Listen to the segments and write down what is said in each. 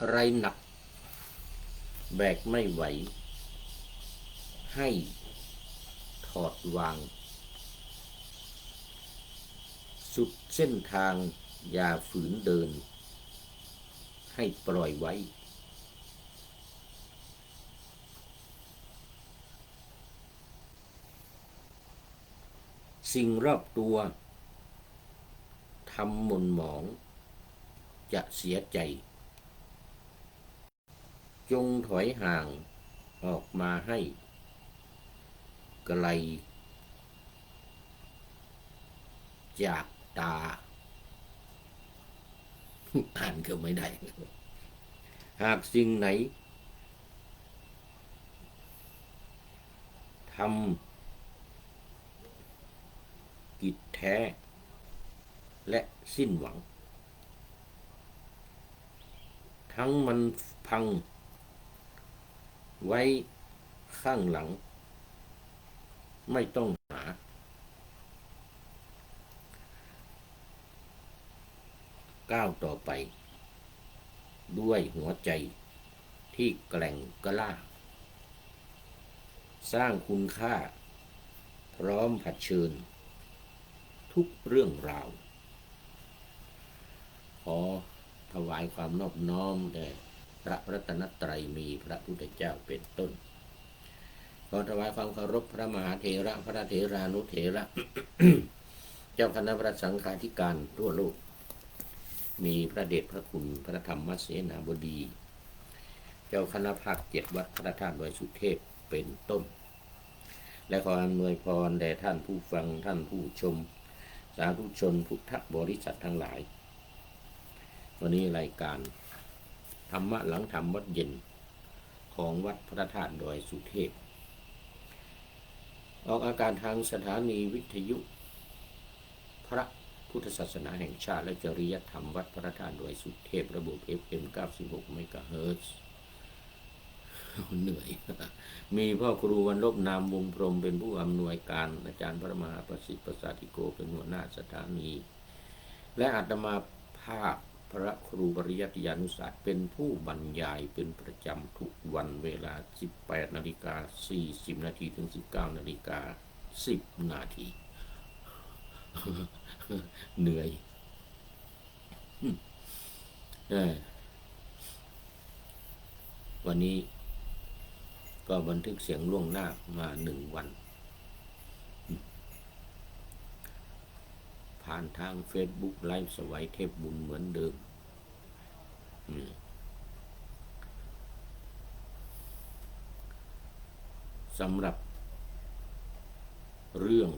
อะไรหนักแบกไม่ไหวให้ถอดวางสุดเส้นทางอย่าฝืนเดินให้ปล่อยไว้สิ่งรอบตัวทำหม่นหมองจะเสียใจจงถอยห่างออกมาให้ไกลจากตาอ่านก็ไม่ได้หากสิ่งไหนทำกิจแท้และสิ้นหวังทั้งมันพังไว้ข้างหลังไม่ต้องหาก้าวต่อไปด้วยหัวใจที่แกร่งกล้าสร้างคุณค่าพร้อมเผชิญทุกเรื่องราวขอถวายความนอบน้อมแด่พระรัตนตรัยมีพระพุทธเจ้าเป็นต้นขอถวายความเคารพพระมหาเถระพระเถรานุเถระ เจ้าคณะพระสังฆาธิการทั่วโลกมีพระเดชพระคุณพระธรรมเสนาบดีเจ้าคณะภาค7วัดพระธาตุดอยสุเทพเป็นต้นและขออำนวยพรแด่ท่านผู้ฟังท่านผู้ชมสาธุชนพุทธบริษัททั้งหลายวันนี้รายการธรรมะหลังธรรมวัดเย็นของวัดพระธาตุดอยสุเทพออกอากาศทางสถานีวิทยุพระพุทธศาสนาแห่งชาติและจริยธรรมวัดพระธาตุดอยสุเทพระบบ FM 96 เมกะเฮิรตซ์เหนื่อยมีพ่อครูวันลบนามวงพรหมเป็นผู้อำนวยการอาจารย์พระมหาประสิทธิ์ประสาธิโกเป็นหัวหน้าสถานีและอาตมาภาพพระครูปริยัติยานุศาสตร์เป็นผู้บรรยายเป็นประจำทุกวันเวลา 18:40 นาทีถึง 19:10 นาทีเหนื่อยวันนี้ก็บันทึกเสียงล่วงหน้ามา1 วันผ่านทาง Facebook ไลฟ์สวัยเทพบุญเหมือนเดิมสำหรับเรื่อง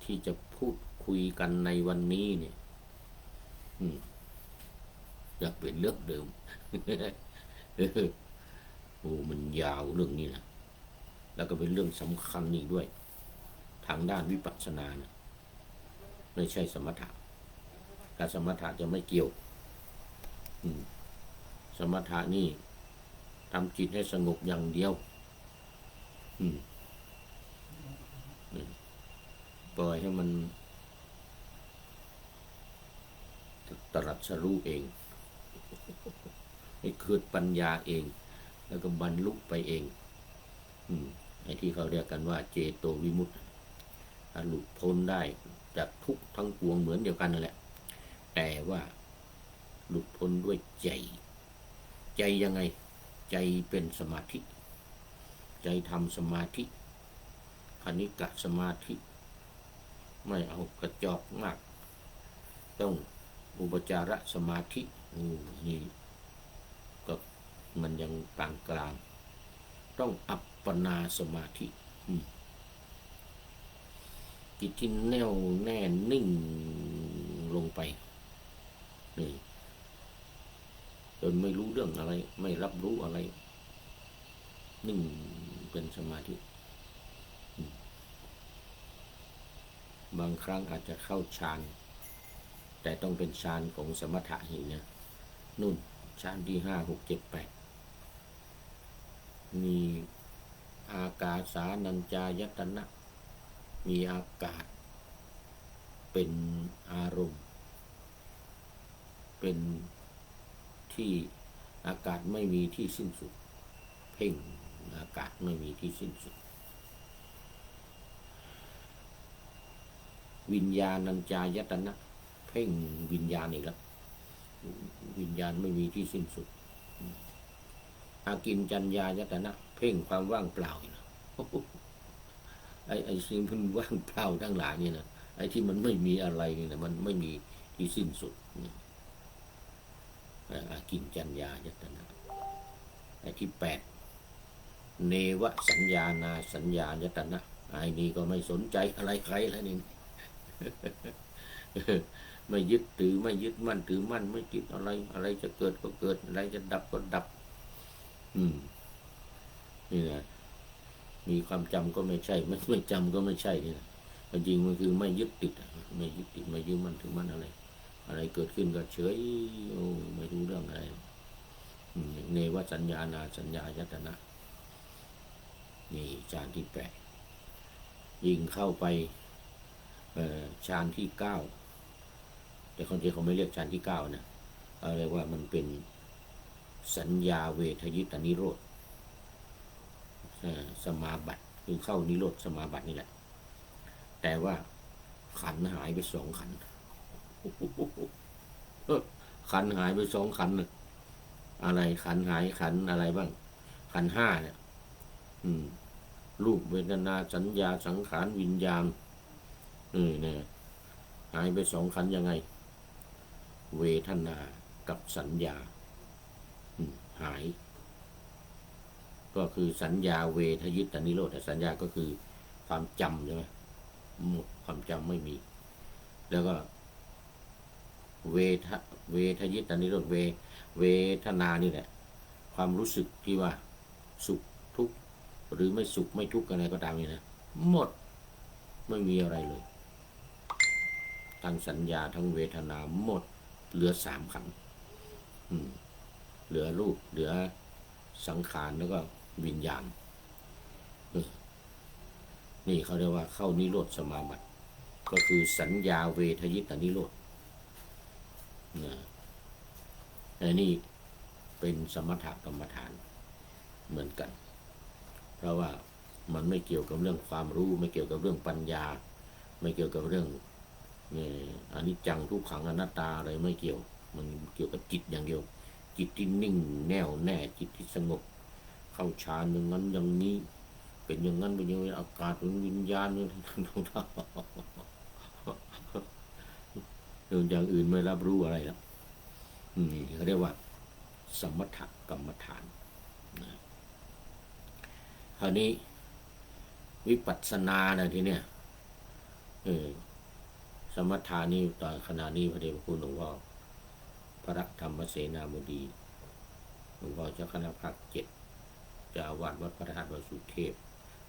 ที่จะพูดคุยกันในวันนี้เนี่ยอยากเป็นเรื่องเดิม โอ้มันยาวเรื่องนี้นะแล้วก็เป็นเรื่องสำคัญอีกด้วยทางด้านวิปัสสนานะไม่ใช่สมถะถ้าสมถะจะไม่เกี่ยวสมถะนี่ทำจิตให้สงบอย่างเดียวปล่อยให้มันตรัสรู้เองให้เกิดปัญญาเองแล้วก็บรรลุไปเองไอ้ที่เขาเรียกกันว่าเจโตวิมุตติถ้าหลุดพ้นได้จากทุกทั้งปวงเหมือนเดียวกันนั่นแหละแต่ว่าหลุดพ้นด้วยใจยังไงใจเป็นสมาธิใจทำสมาธิคณิกะสมาธิไม่เอากระจอกมากต้องอุปจารสมาธินี่ก็มันยังกลางต้องอัปปนาสมาธิจิตที่แน่วแน่นิ่งลงไปนี่จนไม่รู้เรื่องอะไรไม่รับรู้อะไรนิ่งเป็นสมาธิบางครั้งอาจจะเข้าฌานแต่ต้องเป็นฌานของสมถะหินะนู่นฌานที่5 6 7 8มีอากาสานัญจายตนะมีอากาศเป็นอารมณ์เป็นที่ อากาศไม่มีที่สิ้นสุดเพ่งอากาศไม่มีที่สิ้นสุดวิญญาณัญจายตนะเพ่งวิญญาณอีกแล้ววิญญาณไม่มีที่สิ้นสุดอากินจัญญายตนะเพ่งความว่างเปล่าอีกแล้วไอ้สิ่งที่ว่างเปล่าทั้งหลายนี่นะไอ้ที่มันไม่มีอะไรนี่นะมันไม่มีที่สิ้นสุดอากินจัญญายตนะไอ้ที่8เนวสัญญานาสัญญายตนะไอ้นี่ก็ไม่สนใจอะไรใครแล้วนี่ไม่ยึดถือไม่ยึดมั่นถือมั่นไม่ติดอะไรอะไรจะเกิดก็เกิดอะไรจะดับก็ดับนี่นะมีความจำก็ไม่ใช่ไม่จำก็ไม่ใช่นี่นะจริงมันคือไม่ยึดติดไม่ยึดติดไม่ยึดมั่นถือมั่นอะไรอะไรเกิดขึ้นก็เฉยไม่รู้เรื่องอะไรเนวสัญญานาสัญญายตนะนี่ฌานที่8ยิ่งเข้าไปฌานที่9แต่คนที่เขาไม่เรียกฌานที่9นะเอาเรียกว่ามันเป็นสัญญาเวทยิตานิโรธสมาบัติคือเข้านิโรธสมาบัตินี่แหละแต่ว่าขันหายไป2 ขันขันหายไป2 ขันอะไรขันหายขันอะไรบ้างขัน5เนี่ยรูปเวทนาสัญญาสังขารวิญญาณเนี่ยหายไป2 ขันยังไงเวทนากับสัญญาหายก็คือสัญญาเวทยิตานิโรธแต่สัญญาก็คือความจำใช่ไหมหมดความจำไม่มีแล้วก็เวทยิตานิโรธเวทนานี่แหละความรู้สึกที่ว่าสุขทุกข์หรือไม่สุขไม่ทุกข์อะไรก็ตามนี่นะหมดไม่มีอะไรเลยทั้งสัญญาทั้งเวทนาหมดเหลือ3 ขันเหลือรูปเหลือสังขารแล้วก็วิญญาณนี่เขาเรียกว่าเข้านิโรธสมาบัติก็คือสัญญาเวทยิตานิโรธอันนี้เป็นสมถกรรมฐานเหมือนกันเพราะว่ามันไม่เกี่ยวกับเรื่องความรู้ไม่เกี่ยวกับเรื่องปัญญาไม่เกี่ยวกับเรื่องอนิจจังทุกขังอนัตตาอะไรไม่เกี่ยวมันเกี่ยวกับจิตอย่างเดียวจิตที่นิ่งแน่วแน่จิตที่สงบเข้าฌานอย่างนั้นอย่างนี้เป็นอย่างนั้นเป็นอย่างนี้อากาศเป็นวิญญาณอย่างอื่นไม่รับรู้อะไรแล้วเขาเรียกว่าสมถกรรมฐานคราวนี้วิปัสสนาทีเนี้ยสมถานี่ตอนขณะนี้พระเดชพระคุณหลวงพ่อพระธรรมเสนาบดีหลวงพ่อเจ้าคณะภาค7เจ้าอาวาสวัดพระธาตุวสุเทพ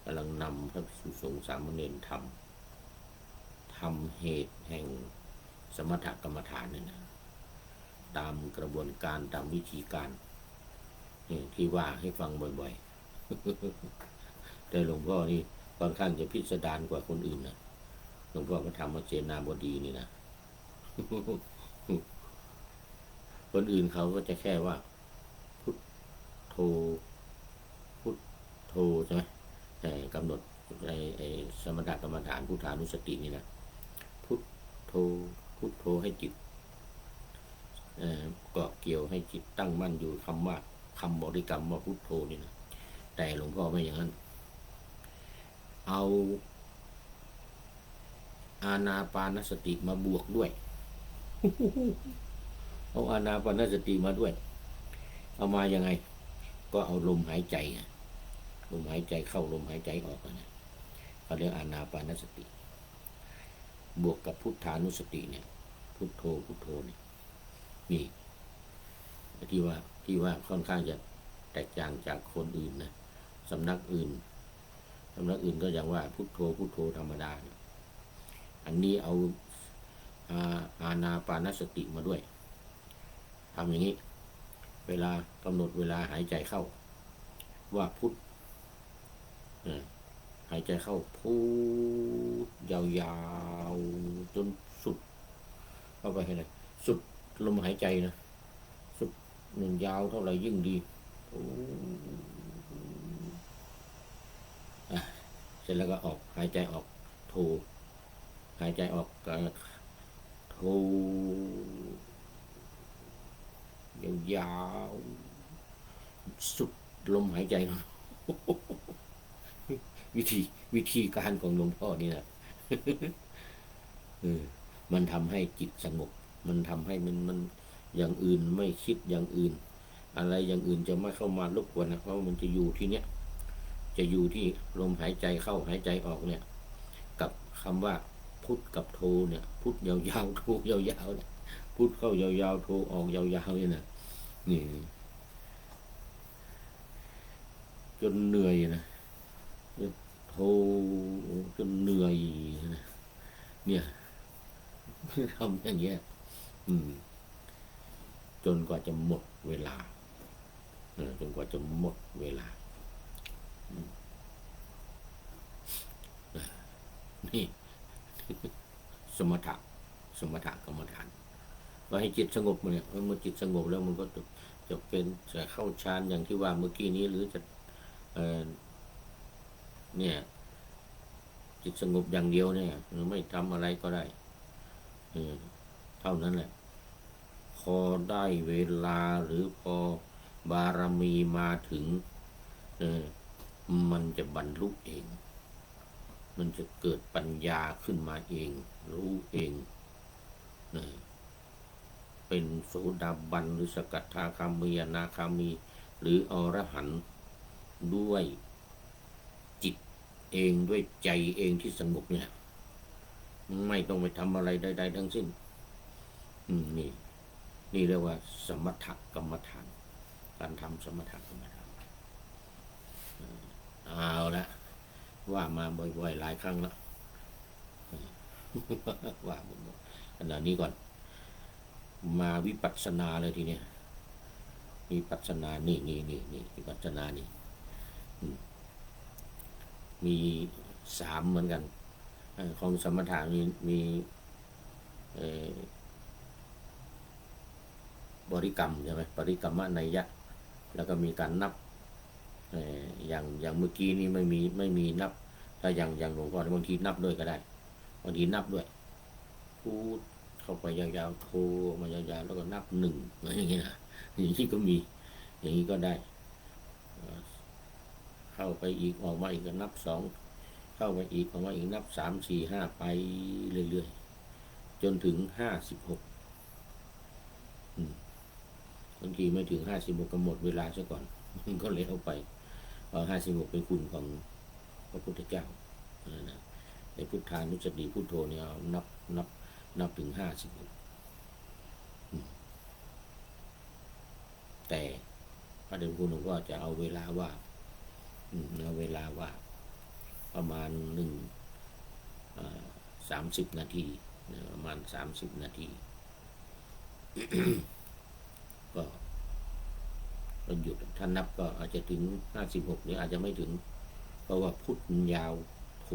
กำลังนำพระภิกษุสงฆ์สามเณรทำเหตุแห่งสมถกรรมฐานนี่นะตามกระบวนการตามวิธีการที่ว่าให้ฟังบ่อยๆแต่หลวงพ่อนี่ค่อนข้างจะพิสดารกว่าคนอื่นนะหลวงพ่อพระธรรมเสนาบดีนี่นะคนอื่นเขาก็จะแค่ว่าพุทโธพุทโธใช่ไหมกำหนดไอ้สมถกรรมฐานพุทธานุสตินี่นะพุทโธพุทโธให้จิตเกาะเกี่ยวให้จิตตั้งมั่นอยู่คำบริกรรมว่าพุทโธนี่นะแต่หลวงพ่อไม่อย่างนั้นเอาอานาปานสติมาบวกด้วยเอาอานาปานสติมาด้วยเอามายังไงก็เอาลมหายใจลมหายใจเข้าลมหายใจออกนะเขาเรียกอานาปานสติบวกกับพุทธานุสติเนี่ยพุทโธพุทโธเนี่ยนี่ที่ว่าค่อนข้างจะแตกต่างจากคนอื่นนะสำนักอื่นก็อย่างว่าพุทโธพุทโธธรรมดาอันนี้เอาอานาปานสติมาด้วยทำอย่างนี้เวลากำหนดเวลาหายใจเข้าว่าพุทหายใจเข้าพุทยาวๆจนสุดเข้าไปให้เลยสุดลมหายใจนะสุด มันยาวเท่าไหร่ยิ่งดีโอ้เสร็จแล้วก็ออกหายใจออกโทหายใจออกก็โทยาวๆสุดลมหายใจวิธีวิธีการของหลวงพ่อนี่นะมันทำให้จิตสงบมันทำให้มันอย่างอื่นไม่คิดอย่างอื่นอะไรอย่างอื่นจะไม่เข้ามารบกวนนะเพราะมันจะอยู่ที่เนี้ยจะอยู่ที่ลมหายใจเข้าหายใจออกเนี่ยกับคำว่าพุทกับโทเนี่ยพุทยาวๆโทยาวๆเนี่ยพุทเข้ายาวๆโทออกยาวๆเนี่ยนะนี่จนเหนื่อยนะโทจนเหนื่อยนะเนี่ยทำอย่างเงี้ยจนกว่าจะหมดเวลาจนกว่าจะหมดเวลานี่สมถะกรรมฐานก็ให้จิตสงบมันเนี่ยเมื่อจิตสงบแล้วมันก็จะเป็นจะเข้าฌานอย่างที่ว่าเมื่อกี้นี้หรือจะเนี่ยจิตสงบอย่างเดียวเนี่ยไม่ทำอะไรก็ได้เท่านั้นแหละพอได้เวลาหรือพอบารมีมาถึงมันจะบรรลุเองมันจะเกิดปัญญาขึ้นมาเองรู้เองเป็นโสดาบันหรือสกทาคามีอนาคามีหรืออรหันต์ด้วยจิตเองด้วยใจเองที่สงบเนี่ยไม่ต้องไปทำอะไรใดๆทั้งสิ้นนี่เรียกว่าสมถกรรมฐานการทำสมถกรรมฐานเอาละว่ามาบ่อยๆหลายครั้งแล้วว่าขณะนี้ก่อนมาวิปัสสนาเลยทีเนี้ยวิปัสสนานี่วิปัสสนานี่มี3เหมือนกันของสมถะมีบริกรรมใช่ไหมบริกรรมนัยยะแล้วก็มีการนับอย่างเมื่อกี้นี้ไม่มีนับถ้าอย่างหลวงพ่อบางทีนับด้วยก็ได้บางทีนับด้วยพูดเข้าไปยาวๆโทรมายาวๆแล้วก็นับ1อะไรอย่างเงี้ยนะอย่างนี้ก็มีอย่างนี้ก็ได้เข้าไปอีกออกมาอีกก็นับ2เข้าไปอีกออกมาอีกนับ3 4 5ไปเรื่อยๆจนถึง56บางทีไม่ถึง56ก็หมดเวลาซะก่อนก็เลยเอาไป56เป็นคุณของพระพุทธเจ้าในพุทธานุสติพุทโธเนี่ยนับถึง56แต่พระเดชคุณหลวงพ่อจะเอาเวลาว่าประมาณ30 นาทีประมาณ30 นาทีก็หยุดถ้านับก็อาจจะถึง56หรืออาจจะไม่ถึงเพราะว่าพุทธยาวโท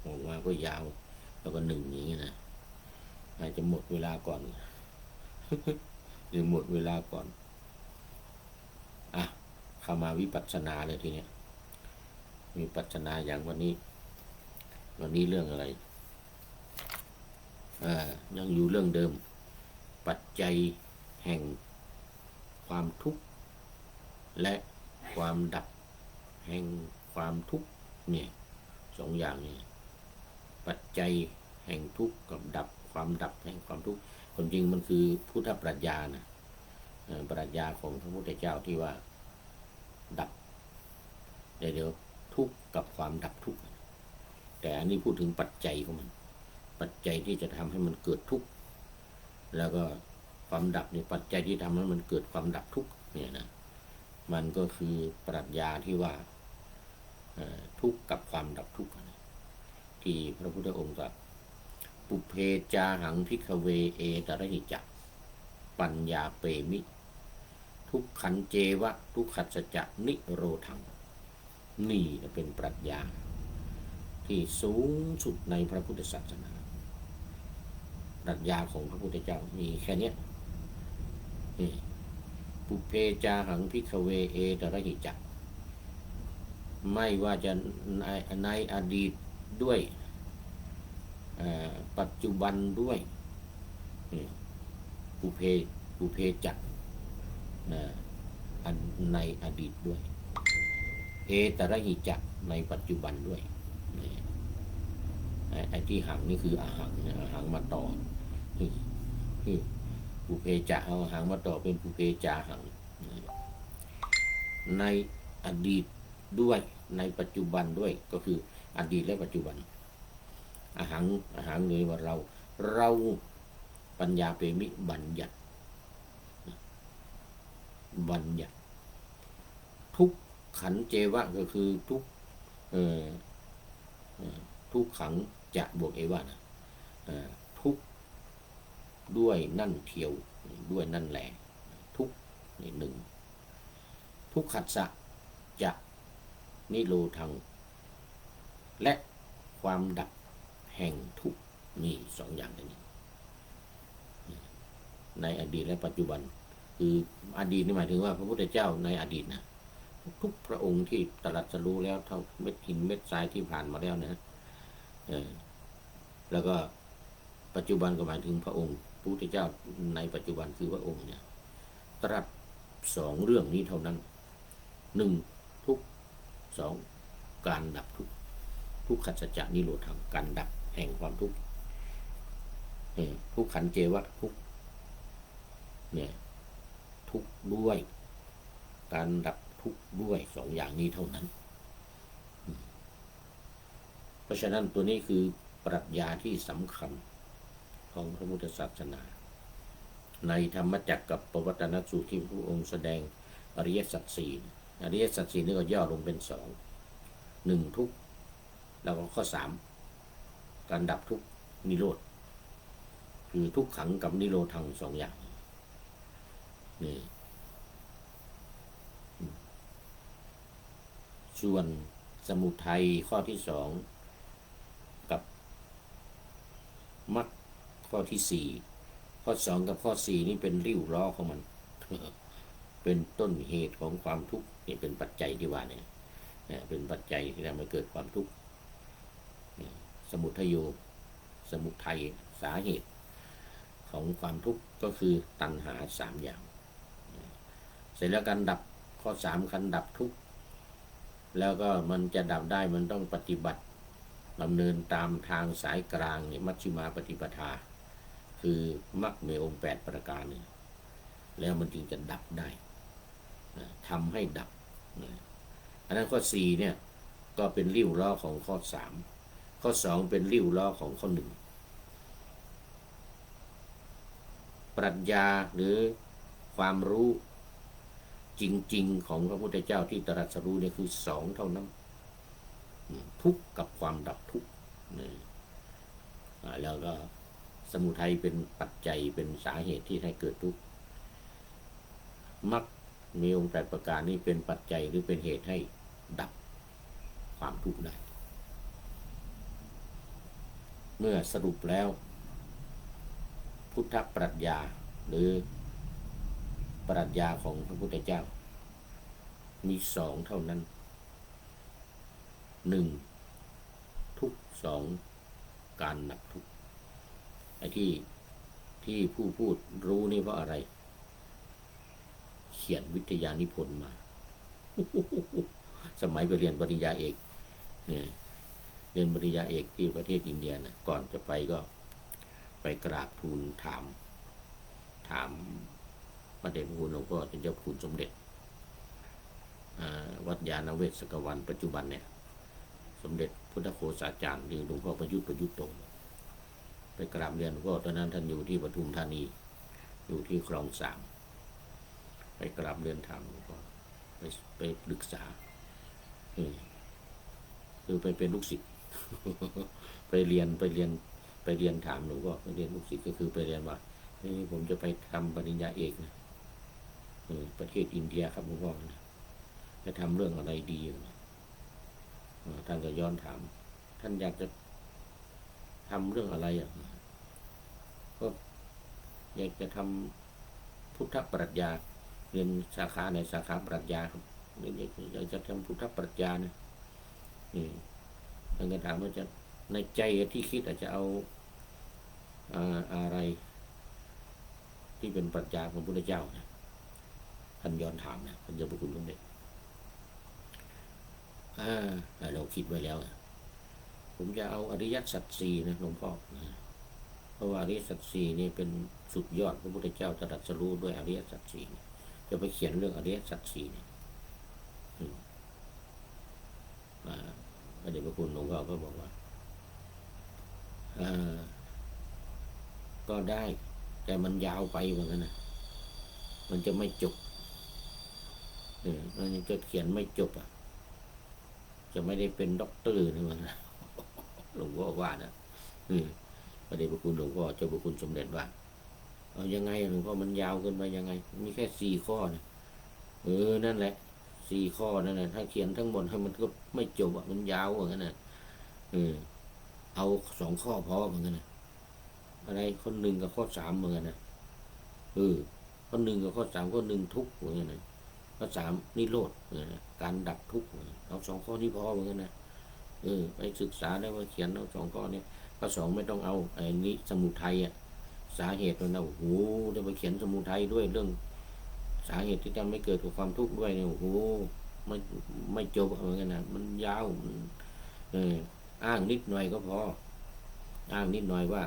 ออกมาก็ยาวแล้วก็1อย่างนี้นะอาจจะหมดเวลาก่อนหรือหมดเวลาก่อนเข้ามาวิปัสสนาเลยทีเนี้ยวิปัสสนาอย่างวันนี้เรื่องอะไรยังอยู่เรื่องเดิมปัจจัยแห่งความทุกข์และความดับแห่งความทุกข์เนี่ย2อย่างเนี่ยปัจจัยแห่งทุกข์กับความดับแห่งความทุกข์ความจริงมันคือพุทธปรัชญานะปรัชญาของพระพุทธเจ้าที่ว่าดับเดี๋ยวทุกข์กับความดับทุกข์แต่อันนี้พูดถึงปัจจัยของมันปัจจัยที่จะทำให้มันเกิดทุกข์แล้วก็ความดับในปัจจัยที่ทำให้มันเกิดความดับทุกข์เนี่ยนะมันก็คือปรัชญาที่ว่าทุกข์กับความดับทุกข์ที่พระพุทธองค์ตรัสปุเพจาหังภิกขเวเอตระหิจักปัญญาเปมิทุกขันเจวะทุกขัสสจะนิโรธังนี่เป็นปรัชญาที่สูงสุดในพระพุทธศาสนาปรัชญาของพระพุทธเจ้ามีแค่นี้ ปุเพจาหังภิกขเวเอตระหิจักไม่ว่าจะในอดีตด้วยปัจจุบันด้วยปุเพจักในอดีตด้วยเอตระหิจักในปัจจุบันด้วยไอ้ที่หังนี่คืออาหังอาหังมาต่อปุเพจะเอาอาหังมาต่อเป็นปุเพจาหังในอดีตด้วยในปัจจุบันด้วยก็คืออดีตและปัจจุบันอาหังเลยว่าเราปัญญาเปมิบัญญัติทุกขันเจวะก็คือทุกขังจะบวกเอวะนะทุกด้วยนั่นเทียวด้วยนั่นแหละทุกนี่หนึ่งทุกขัสสะจะนิโรธังและความดับแห่งทุกนี่สองอย่างนี้ในอดีตและปัจจุบันคืออดีตนี่หมายถึงว่าพระพุทธเจ้าในอดีตนะทุกพระองค์ที่ตรัสรู้แล้วเท่าเม็ดหินเม็ดทรายที่ผ่านมาแล้วนะแล้วก็ปัจจุบันก็หมายถึงพระองค์พระพุทธเจ้าในปัจจุบันคือพระองค์เนี่ยตรัสสองเรื่องนี้เท่านั้นหนึ่งทุกสองการดับทุกขัสสะนิโรธังการดับแห่งความทุกข์ทุกขันเจวะทุกเนี่ยทุกด้วยการดับทุกด้วยสองอย่างนี้เท่านั้นเพราะฉะนั้นตัวนี้คือปรัชญาที่สำคัญของพระพุทธศาสนาในธรรมจักรกับปวัตตนสูตรที่พระองค์แสดงอริยสัจสี่อริยสัจสี่นี่ก็ย่อลงเป็นสองหนึ่งทุกแล้วก็ข้อสามการดับทุกนิโรธคือทุกขังกับนิโรธังสองอย่างนี่ส่วนสมุทัยข้อที่สองกับมรรคข้อที่สี่ข้อสองกับข้อสี่นี่เป็นริ้วล้อของมันเป็นต้นเหตุของความทุกข์นี่เป็นปัจจัยที่ว่าเนี่ยเป็นปัจจัยที่ทำให้เกิดความทุกข์สมุทัยโยสมุทัยสาเหตุของความทุกข์ก็คือตัณหาสามอย่างเสร็จแล้วการดับข้อสามการดับทุกข์แล้วก็มันจะดับได้มันต้องปฏิบัติดำเนินตามทางสายกลางเนี่ยมัชฌิมาปฏิปทาคือมรรคมีองค์8ประการเนี่ยแล้วมันจึงจะดับได้ทำให้ดับอันนั้นข้อ4เนี่ยก็เป็นริ้วล้อของข้อ3ข้อ2เป็นริ้วล้อของข้อ1ปรัชญาหรือความรู้จริงๆของพระพุทธเจ้าที่ตรัสรู้เนี่ยคือ2เท่านั้นทุกข์กับความดับทุกข์แล้วก็สมุทัยเป็นปัจจัยเป็นสาเหตุที่ให้เกิดทุกข์มรรคมีองค์8ประการนี้เป็นปัจจัยหรือเป็นเหตุให้ดับความทุกข์ได้เมื่อสรุปแล้วพุทธปรัชญาหรือปรัชญาของพระพุทธเจ้ามี2เท่านั้น1ทุกข์2การดับทุกข์ไอ้ที่ผู้พูดรู้นี่เพราะอะไรเขียนวิทยานิพนธ์มาสมัยไปเรียนปริญญาเอกเนี่ยเรียนปริญญาเอกที่ประเทศอินเดียนะก่อนจะไปก็ไปกราบทูลถามพระเดชพระคุณหลวงพ่อเป็นเจ้าคุณสมเด็จวัดยานเวศกวันปัจจุบันเนี่ยสมเด็จพุทธโฆษาจารย์หรือหลวงพ่อประยุทธ์โตไปกราบเรียนหลวงพ่อตอนนั้นท่านอยู่ที่ปทุมธานีอยู่ที่คลอง3ไปกราบเรียนถามหลวงพ่อไปปรึกษาคือไปเป็นลูกศิษย์ไปเรียนถามหลวงพ่อไปเรียนลูกศิษย์ก็คือไปเรียนว่าผมจะไปทำปริญญาเอกนะประเทศอินเดียครับหลวงพ่อจะทำเรื่องอะไรดีท่านก็ย้อนถามท่านอยากจะทำเรื่องอะไรก็อยากจะทำพุทธปรัชญา เรียนสาขาในสาขาปรัชญาครับอยากจะทำพุทธปรัชญานะท่านก็ถามว่าจะในใจที่คิดอาจจะเอาอะไรที่เป็นปรัชญาของพระพุทธเจ้านะท่านย้อนถามนะท่านเจ้าพระคุณสมเด็จเราคิดไว้แล้วผมจะเอาอริยสัจสี่นะหลวงพ่อเพราะว่าอริยสัจสี่นี่เป็นสุดยอดพระพุทธเจ้าตรัสรู้ด้วยอริยสัจสี่จะไปเขียนเรื่องอริยสัจสี่เนี่ยพระเดชพระคุณหลวงพ่อก็บอกว่าก็ได้แต่มันยาวไปเหมือนกันนะมันจะไม่จบมันจะเขียนไม่จบจะไม่ได้เป็นด็อกเตอร์นี่มันนะหลวงพ่อว่านะพระเดชพระคุณหลวงพ่อเจ้าพระคุณสมเด็จว่าเอายังไงหลวงพ่อมันยาวเกินไปยังไงมีแค่4 ข้อนะนั่นแหละ4 ข้อนั่นแหละถ้าเขียนทั้งหมดให้มันก็ไม่จบมันยาวเหมือนกันนะเอา2 ข้อพอเหมือนกันนะอะไรข้อ 1กับข้อ 3เหมือนกันนะข้อ 1กับข้อ 3ข้อ 1ทุกข์เหมือนกันนะข้อ 3นิโรธเหมือนกันนะการดับทุกข์เอา2 ข้อนี้พอเหมือนกันนะไปศึกษาได้ว่าเขียนเอา2 ข้อนี้ข้อ 2ไม่ต้องเอาไอ้นี้สมุทัยสาเหตุมันโอ้โหจะไปเขียนสมุทัยด้วยเรื่องสาเหตุที่ทำให้เกิดกับความทุกข์ด้วยเนี่ยโอ้โหไม่จบเหมือนกันนะมันยาวอ้างนิดหน่อยก็พออ้างนิดหน่อยว่า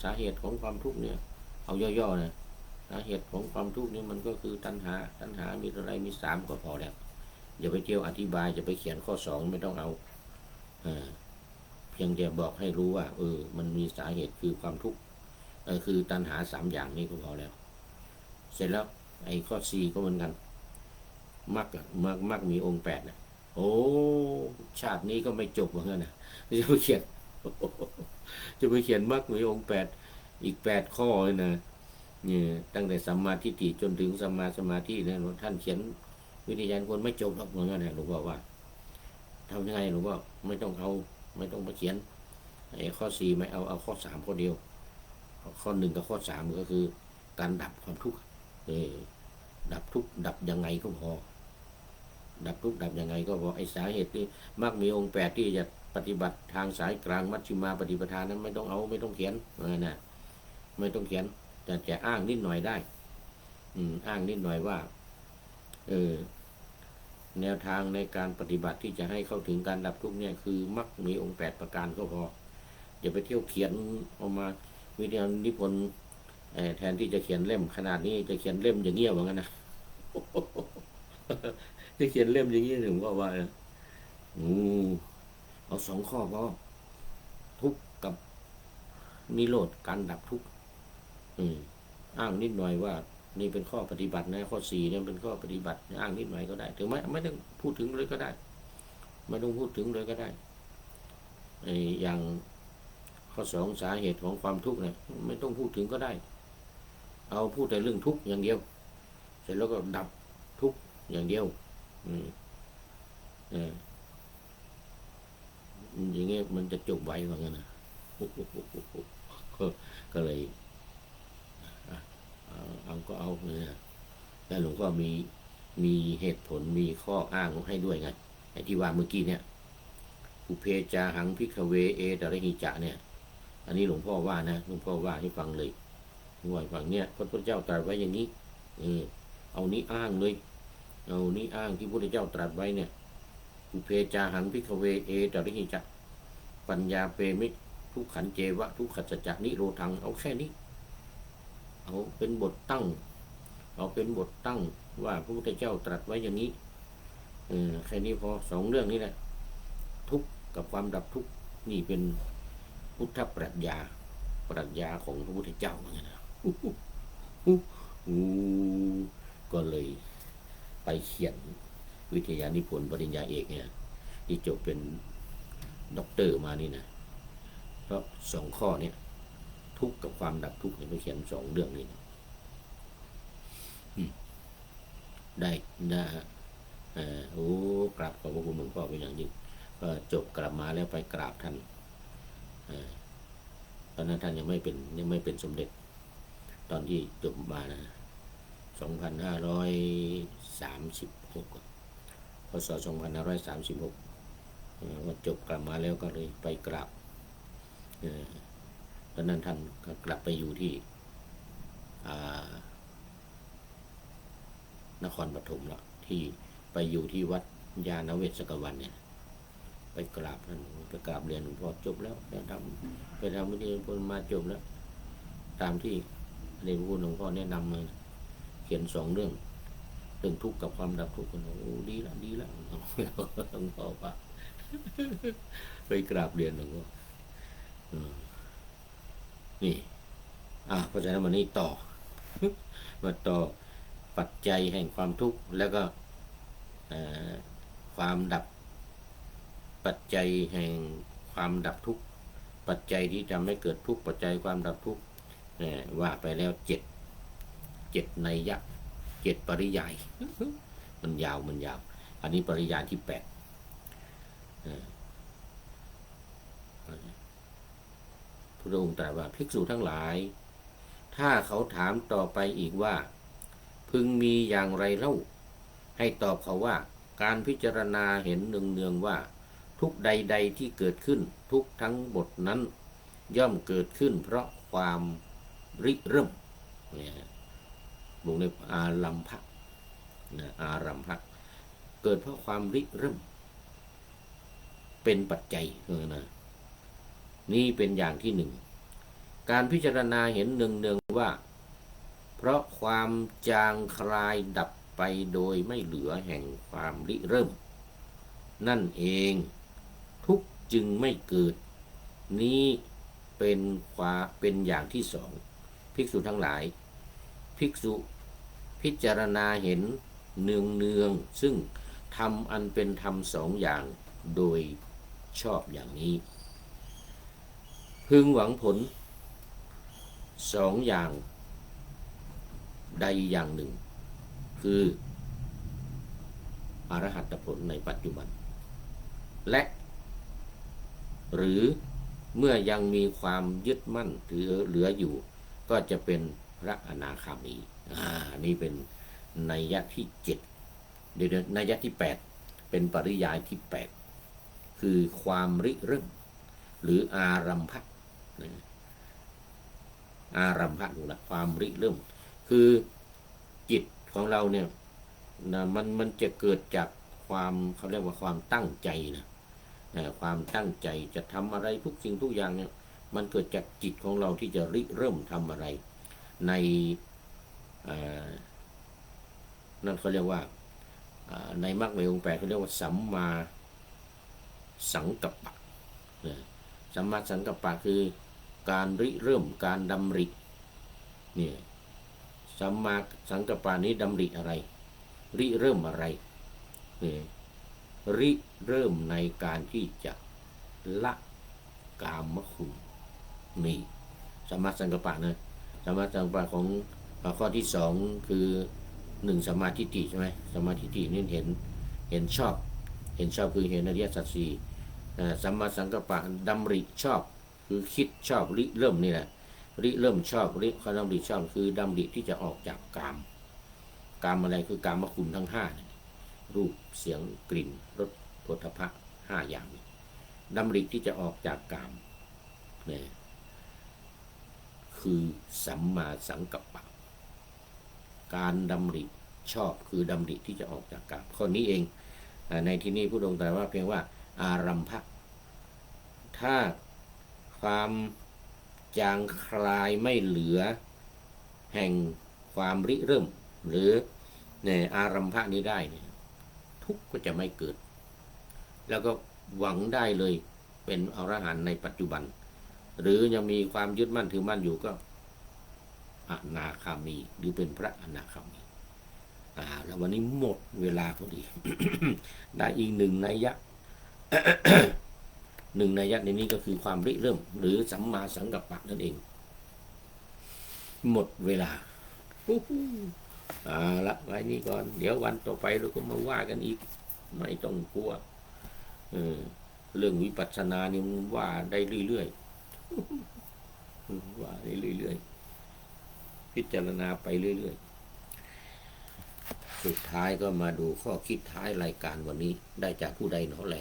สาเหตุของความทุกข์เนี่ยเอาย่อๆนะสาเหตุของความทุกข์นี่มันก็คือตัณหามีอะไรมี3ก็พอแล้วอย่าไปเที่ยวอธิบายจะไปเขียนข้อ 2ไม่ต้องเอาเพียงแต่บอกให้รู้ว่ามันมีสาเหตุคือความทุกข์คือตัณหา3อย่างนี้ก็พอแล้วเสร็จแล้วไอ้ข้อ 4ก็เหมือนกันมรรคมีองค์8นะโอ้ชาตินี้ก็ไม่จบเหมือนกันนะจะไปเขียนมรรคมีองค์8อีก8 ข้อเลยนะนี่ตั้งแต่สัมมาทิฏฐิจนถึงสัมมาสมาธิเนี่ยท่านเขียนวิทยานคนไม่จบหรอกเหมือนกันนะหลวงพ่อว่าทำยังไงหลวงพ่อไม่ต้องมาเขียนไอ้ข้อ 4ไม่เอาข้อ 3ข้อเดียวข้อ 1กับข้อ 3ก็คือการดับความทุกข์ดับทุกข์ดับยังไงก็พอดับทุกข์ดับยังไงก็พอไอ้สาเหตุที่มรรคมีองค์8ที่จะปฏิบัติทางสายกลางมัชฌิมาปฏิปทานั้นไม่ต้องเขียนนะไม่ต้องเขียนแต่จะอ้างนิดหน่อยได้อ้างนิดหน่อยว่าแนวทางในการปฏิบัติที่จะให้เข้าถึงการดับทุกข์เนี่ยคือมรรคมีองค์8ประการก็พออย่าไปเที่ยวเขียนออกมาวิทยานิพนธ์แทนที่จะเขียนเล่มขนาดนี้จะเขียนเล่มอย่างเงี้ยเหมือนกันนะจะเขียนเล่มอย่างนี้ถึงว่าเอา2 ข้อพอทุกข์กับนิโรธการดับทุกข์อ้างนิดหน่อยว่านี่เป็นข้อปฏิบัตินะข้อ 4เนี่ยเป็นข้อปฏิบัติอ้างนิดหน่อยก็ได้ถึงไม่ต้องพูดถึงเลยก็ได้ไม่ต้องพูดถึงเลยก็ได้อย่างข้อ 2สาเหตุของความทุกข์เนี่ยไม่ต้องพูดถึงก็ได้เอาพูดแต่เรื่องทุกข์อย่างเดียวเสร็จแล้วก็ดับทุกข์อย่างเดียวอย่างเงี้ยมันจะจบไวเหมือนกันนะก็เลยเอาเนี่ยแต่หลวงพ่อมีเหตุผลมีข้ออ้างให้ด้วยไงไอ้ที่ว่าเมื่อกี้เนี่ยอุเพจาหังพิกเวเอตระหิจะเนี่ยอันนี้หลวงพ่อว่านะหลวงพ่อว่าให้ฟังเลยว่าฟังเนี่ยพระพุทธเจ้าตรัสไว้อย่างนี้เอานี้อ้างเลยเอานี้อ้างที่พระพุทธเจ้าตรัสไว้เนี่ยอุเพจาหังพิกเวเอตระหิจะปัญญาเปมิทุกขันเจวะทุกขัจจะนิโรธังเอาแค่นี้เอาเป็นบทตั้งว่าพระพุทธเจ้าตรัสไว้อย่างนี้แค่นี้พอ2 เรื่องนี้แหละทุกข์กับความดับทุกข์นี่เป็นพุทธปรัชญาของพระพุทธเจ้าเหมือนกันนะก็เลยไปเขียนวิทยานิพนธ์ปริญญาเอกเนี่ยที่จบเป็นด็อกเตอร์มานี่นะเพราะ2 ข้อเนี่ยทุกข์กับความดับทุกข์เนี่ยไปเขียน2 เรื่องนี้ได้นะกราบขอบพระคุณหลวงพ่อเป็นอย่างยิ่งก็จบกลับมาแล้วไปกราบท่านตอนนั้นท่านยังไม่เป็นสมเด็จตอนที่จบมานะ 2536พศ2536ว่าจบกลับมาแล้วก็เลยไปกราบตอนนั้นท่านก็กลับไปอยู่ที่นครปฐมแล้วที่ไปอยู่ที่วัดยานเวศกวันเนี่ยไปกราบท่านไปกราบเรียนหลวงพ่อจบแล้วไปทำวิธีพลมาจบแล้วตามที่เรียนพูดหลวงพ่อแนะนำมาเขียน2 เรื่องทุกข์กับความดับทุกข์กันโอ้ดีละหลวงพ่อปะไปกราบเรียนหลวงพ่อนี่เพราะฉะนั้นวันนี้ต่อมาต่อปัจจัยแห่งความทุกข์แล้วก็ความดับปัจจัยแห่งความดับทุกข์ปัจจัยที่ทำให้เกิดทุกข์ปัจจัยความดับทุกข์ว่าไปแล้ว7นัยยะ7ปริยายมันยาวอันนี้ปริยายที่8พระองค์ตรัสว่าภิกษุทั้งหลายถ้าเขาถามต่อไปอีกว่าพึงมีอย่างไรเล่าให้ตอบเขาว่าการพิจารณาเห็นเนืองๆว่าทุกใดๆที่เกิดขึ้นทุกทั้งหมดนั้นย่อมเกิดขึ้นเพราะความริเริ่มวงเล็บอารัมภะเกิดเพราะความริเริ่มเป็นปัจจัยนะนี่เป็นอย่างที่1การพิจารณาเห็นเนืองๆว่าเพราะความจางคลายดับไปโดยไม่เหลือแห่งความริเริ่มนั่นเองทุกจึงไม่เกิดนี้เป็นอย่างที่2ภิกษุทั้งหลายภิกษุพิจารณาเห็นเนืองซึ่งทำอันเป็นธรรม2 อย่างโดยชอบอย่างนี้พึงหวังผล2 อย่างใดอย่างหนึ่งคืออรหัตผลในปัจจุบันและหรือเมื่อยังมีความยึดมั่นเหลืออยู่ก็จะเป็นพระอนาคามีนี่เป็นนัยยะที่7นัยยะที่8เป็นปริยายที่8คือความริเริ่มหรืออารัมภะดูละความริเริ่มคือจิตของเราเนี่ยมันจะเกิดจากความเขาเรียกว่าความตั้งใจนะความตั้งใจจะทำอะไรทุกสิ่งทุกอย่างเนี่ยมันเกิดจากจิตของเราที่จะริเริ่มทำอะไรในนั่นเขาเรียกว่าในมรรคในองค์8เขาเรียกว่าสัมมาสังกัปปะสัมมาสังกัปปะคือการริเริ่มการดำริเนี่ยสัมมาสังกัปปะนี้ดำริอะไรริเริ่มอะไรริเริ่มในการที่จะละกามคุณนี่สัมมาสังกัปปะนะสัมมาสังกัปปะของข้อที่2คือ1สัมมาทิฏฐิใช่ไหมสัมมาทิฏฐินี่เห็นชอบคือเห็นอริยสัจ4สัมมาสังกัปปะดำริชอบคือคิดชอบริเริ่มนี่แหละริเริ่มชอบเขาดำริชอบคือดำริที่จะออกจากกามอะไรคือกามคุณทั้ง5รูปเสียงกลิ่นรสโผฏฐัพพะ5อย่างดำริที่จะออกจากกามเนี่ยคือสัมมาสังกัปปะการดำริชอบคือดำริที่จะออกจากกามข้อนี้เองในที่นี้พระองค์ตรัสว่าเพียงว่าอารัมภะถ้าความจางคลายไม่เหลือแห่งความริเริ่มหรือเนี่ยอารัมภะนี้ได้เนี่ยทุกข์ก็จะไม่เกิดแล้วก็หวังได้เลยเป็นอรหันต์ในปัจจุบันหรือยังมีความยึดมั่นถือมั่นอยู่ก็อนาคามีหรือเป็นพระอนาคามีแล้ววันนี้หมดเวลาพอดี ได้อีก1นัยยะ 1นัยยะในนี้ก็คือความริเริ่มหรือสัมมาสังกัปปะนั่นเองหมดเวลาละไว้นี้ก่อนเดี๋ยววันต่อไปเราก็มาว่ากันอีกไม่ต้องกลัวเรื่องวิปัสสนานี่มันว่าได้เรื่อยๆว่าได้เรื่อยๆพิจารณาไปเรื่อยๆ สุดท้ายก็มาดูข้อคิดท้ายรายการวันนี้ได้จากผู้ใดหนอแล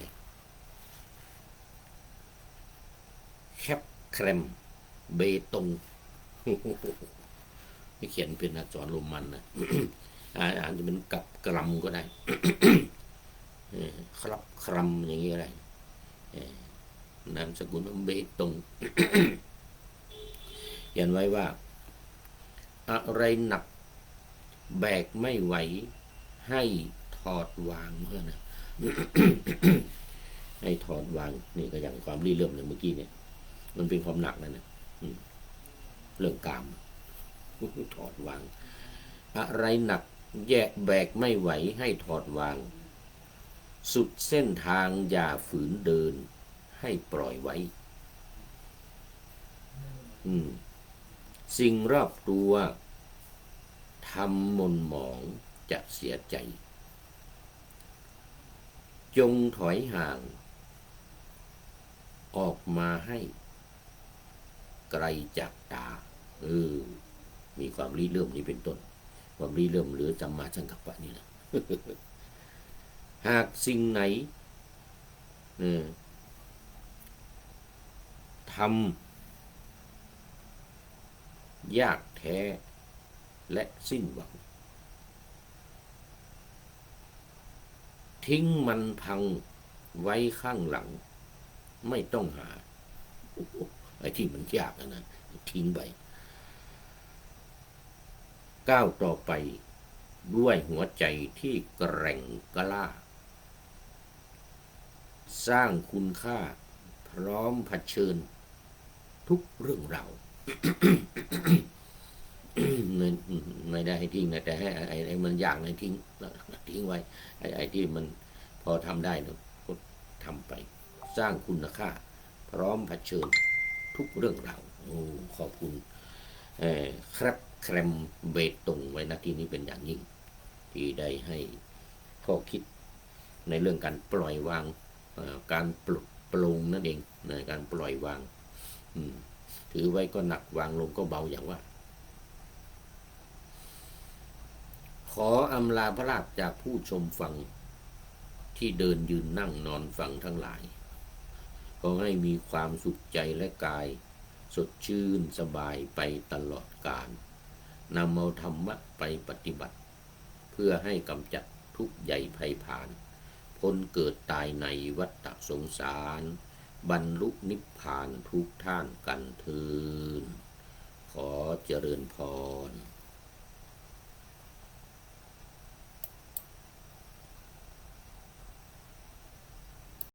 แคปแครมเบตงไม่เขียนเป็นอักษรโรมันนะ อ่านจะเป็นกับกรัมก็ได้ ครับครัมอย่างนี้อะไรนามสกุลเบตง เขียนไว้ว่าอะไรหนักแบกไม่ไหวให้ถอดวางเมื่อนะ ให้ถอดวางนี่ก็อย่างความรีเริ่มเลยเมื่อกี้เนี่ยมันเป็นความหนักนะเรื่องกาม ถอดวางอะไรหนักแยกแบกไม่ไหวให้ถอดวางสุดเส้นทางอย่าฝืนเดินให้ปล่อยไว้สิ่งรอบตัวทำหม่นหมองจะเสียใจจงถอยห่างออกมาให้ไกลจากตามีความริเริ่มนี้เป็นต้นความริเริ่มหรือสัมมาสังกัปปะนี่แหละ หากสิ่งไหนทำยากแท้และสิ้นหวังทิ้งมันพังไว้ข้างหลังไม่ต้องหาไอ้ที่มันยากนะทิ้งไปก้าวต่อไปด้วยหัวใจที่แกร่งกล้าสร้างคุณค่าพร้อมเผชิญทุกเรื่องราว ไม่ได้ให้ทิ้งนะแต่ให้ไอ้มันยากนะทิ้งไว้ไอ้ที่มันพอทำได้นะก็ทำไปสร้างคุณค่าพร้อมเผชิญทุกเรื่องราวขอบคุณครับแครมเบตงไว้นะที่นี้เป็นอย่างยิ่งที่ได้ให้ข้อคิดในเรื่องการปล่อยวางการปลุกปลงนั่นเองในการปล่อยวางถือไว้ก็หนักวางลงก็เบาอย่างว่าขออำลาพระราชจากผู้ชมฟังที่เดินยืนนั่งนอนฟังทั้งหลายขอให้มีความสุขใจและกายสดชื่นสบายไปตลอดกาลนำเอาธรรมะไปปฏิบัติเพื่อให้กำจัดทุกข์ใหญ่ภัยผ่านพ้นเกิดตายในวัฏสงสารบรรลุนิพพานทุกท่านกันเถิดขอเจริญพร